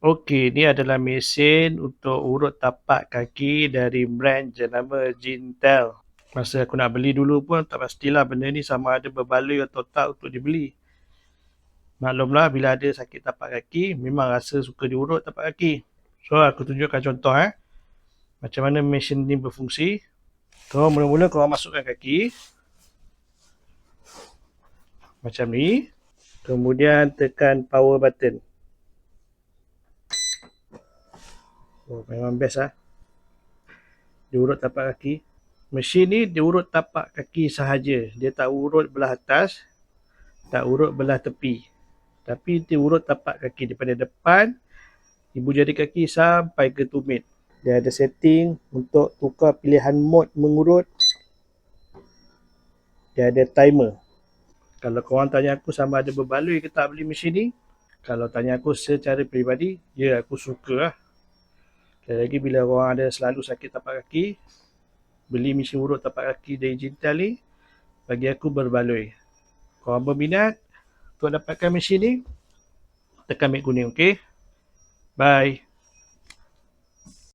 Okey, ni adalah mesin untuk urut tapak kaki dari brand jenama Jintel. Masa aku nak beli dulu pun tak pastilah benda ni sama ada berbaloi atau tak untuk dibeli. Maklumlah bila ada sakit tapak kaki, memang rasa suka diurut tapak kaki. So aku tunjukkan contoh macam mana mesin ni berfungsi. So mula-mula korang masukkan kaki macam ni. Kemudian tekan power button. Oh, memang best diurut tapak kaki. Mesin ni diurut tapak kaki sahaja. Dia tak urut belah atas, tak urut belah tepi. Tapi dia urut tapak kaki daripada depan, ibu jari kaki sampai ke tumit. Dia ada setting untuk tukar pilihan mode mengurut. Dia ada timer. Kalau korang tanya aku sama ada berbaloi ke tak beli mesin ni, kalau tanya aku secara peribadi, ya aku suka Sekali lagi bila korang ada selalu sakit tapak kaki, beli mesin urut tapak kaki dari Jintel ni, bagi aku berbaloi. Korang berminat untuk dapatkan mesin ni, tekan beg kuning, okey? Bye.